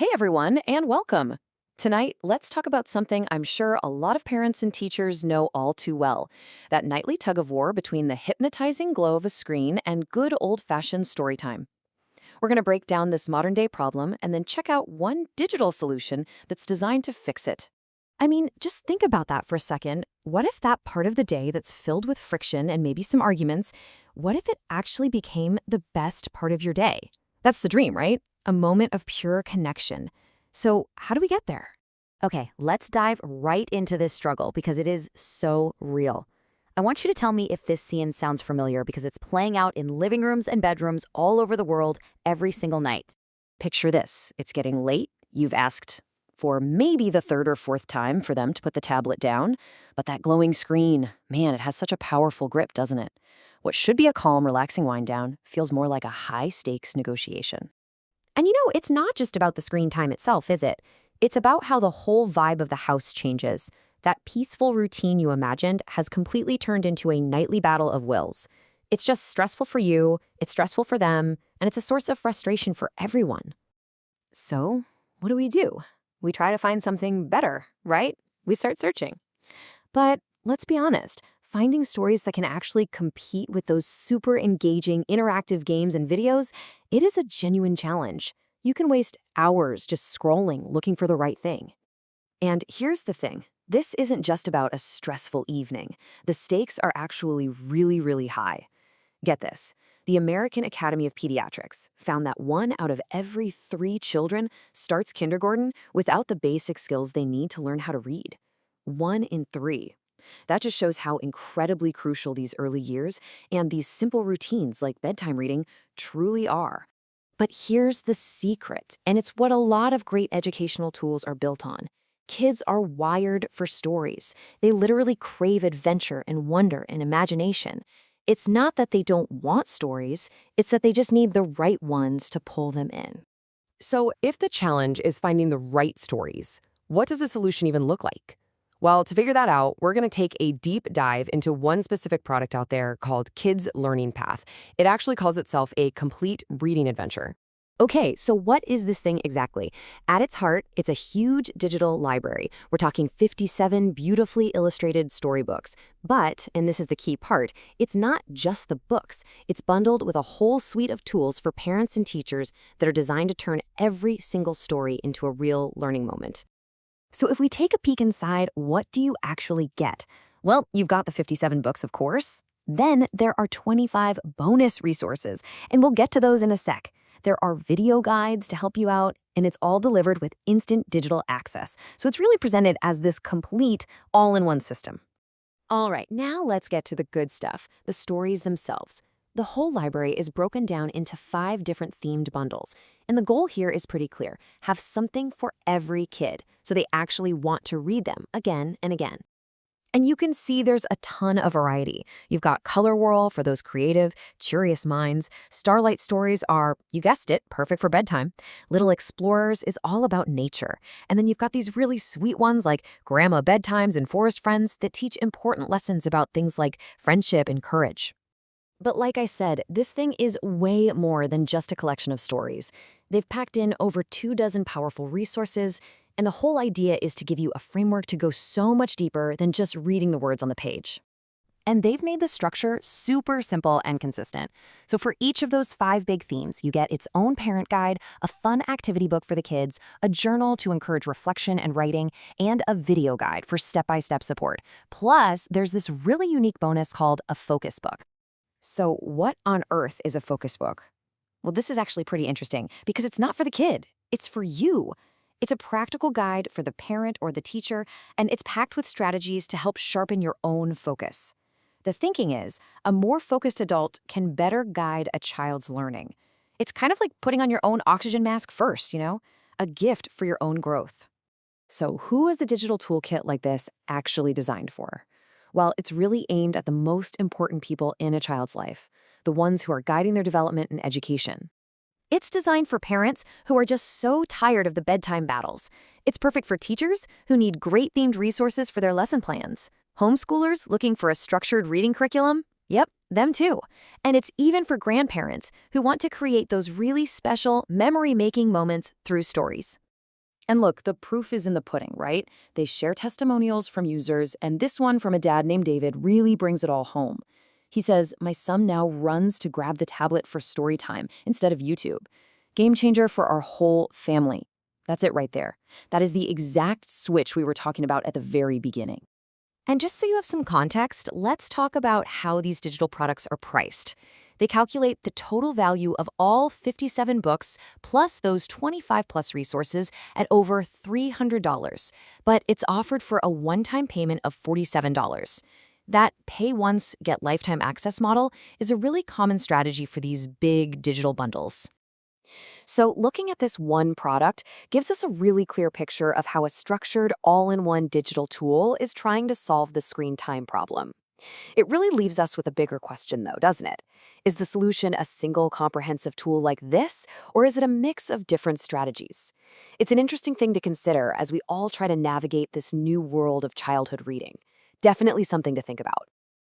Hey everyone, and welcome. Tonight, let's talk about something I'm sure a lot of parents and teachers know all too well, that nightly tug of war between the hypnotizing glow of a screen and good old-fashioned story time. We're going to break down this modern-day problem and then check out one digital solution that's designed to fix it. I mean, just think about that for a second. What if that part of the day that's filled with friction and maybe some arguments, what if it actually became the best part of your day? That's the dream, right? A moment of pure connection. So how do we get there? Okay, let's dive right into this struggle because it is so real. I want you to tell me if this scene sounds familiar because it's playing out in living rooms and bedrooms all over the world every single night. Picture this. It's getting late. You've asked for maybe the third or fourth time for them to put the tablet down, but that glowing screen, man, it has such a powerful grip, doesn't it? What should be a calm, relaxing wind down feels more like a high-stakes negotiation. And it's not just about the screen time itself, is it? It's about how the whole vibe of the house changes. That peaceful routine you imagined has completely turned into a nightly battle of wills. It's just stressful for you, it's stressful for them, and it's a source of frustration for everyone. So, what do? We try to find something better, right? We start searching. But let's be honest, finding stories that can actually compete with those super engaging interactive games and videos, it is a genuine challenge. You can waste hours just scrolling, looking for the right thing. And here's the thing. This isn't just about a stressful evening. The stakes are actually really, really high. Get this. The American Academy of Pediatrics found that 1 out of every 3 children starts kindergarten without the basic skills they need to learn how to read. 1 in 3. That just shows how incredibly crucial these early years and these simple routines like bedtime reading truly are. But here's the secret, and it's what a lot of great educational tools are built on. Kids are wired for stories. They literally crave adventure and wonder and imagination. It's not that they don't want stories, it's that they just need the right ones to pull them in. So if the challenge is finding the right stories, what does a solution even look like? Well, to figure that out, we're going to take a deep dive into one specific product out there called Kids Learning Path. It actually calls itself a complete reading adventure. Okay, so what is this thing exactly? At its heart, it's a huge digital library. We're talking 57 beautifully illustrated storybooks. But, and this is the key part, it's not just the books. It's bundled with a whole suite of tools for parents and teachers that are designed to turn every single story into a real learning moment. So if we take a peek inside, what do you actually get? Well, you've got the 57 books, of course. Then there are 25 bonus resources, and we'll get to those in a sec. There are video guides to help you out, and it's all delivered with instant digital access. So it's really presented as this complete, all-in-one system. All right, now let's get to the good stuff, the stories themselves. The whole library is broken down into 5 different themed bundles. And the goal here is pretty clear. Have something for every kid, so they actually want to read them again and again. And you can see there's a ton of variety. You've got ColorWhirl for those creative, curious minds. Starlight Stories are, you guessed it, perfect for bedtime. Little Explorers is all about nature. And then you've got these really sweet ones like Grandma Bedtimes and Forest Friends that teach important lessons about things like friendship and courage. But like I said, this thing is way more than just a collection of stories. They've packed in over 24 powerful resources, and the whole idea is to give you a framework to go so much deeper than just reading the words on the page. And they've made the structure super simple and consistent. So for each of those 5 big themes, you get its own parent guide, a fun activity book for the kids, a journal to encourage reflection and writing, and a video guide for step-by-step support. Plus, there's this really unique bonus called a focus book. So what on earth is a focus book? Well, this is actually pretty interesting because it's not for the kid. It's for you. It's a practical guide for the parent or the teacher, and it's packed with strategies to help sharpen your own focus. The thinking is, a more focused adult can better guide a child's learning. It's kind of like putting on your own oxygen mask first, a gift for your own growth. So who is the digital toolkit like this actually designed for? Well, it's really aimed at the most important people in a child's life, the ones who are guiding their development and education. It's designed for parents who are just so tired of the bedtime battles. It's perfect for teachers who need great themed resources for their lesson plans. Homeschoolers looking for a structured reading curriculum? Yep, them too. And it's even for grandparents who want to create those really special memory-making moments through stories. And look, the proof is in the pudding, right? They share testimonials from users, and this one from a dad named David really brings it all home. He says, "My son now runs to grab the tablet for story time instead of YouTube. Game changer for our whole family." That's it right there. That is the exact switch we were talking about at the very beginning. And just so you have some context, let's talk about how these digital products are priced. They calculate the total value of all 57 books plus those 25 plus resources at over $300, but it's offered for a one-time payment of $47. That pay once, get lifetime access model is a really common strategy for these big digital bundles. So, looking at this one product gives us a really clear picture of how a structured, all in one digital tool is trying to solve the screen time problem. It really leaves us with a bigger question, though, doesn't it? Is the solution a single comprehensive tool like this, or is it a mix of different strategies? It's an interesting thing to consider as we all try to navigate this new world of childhood reading. Definitely something to think about.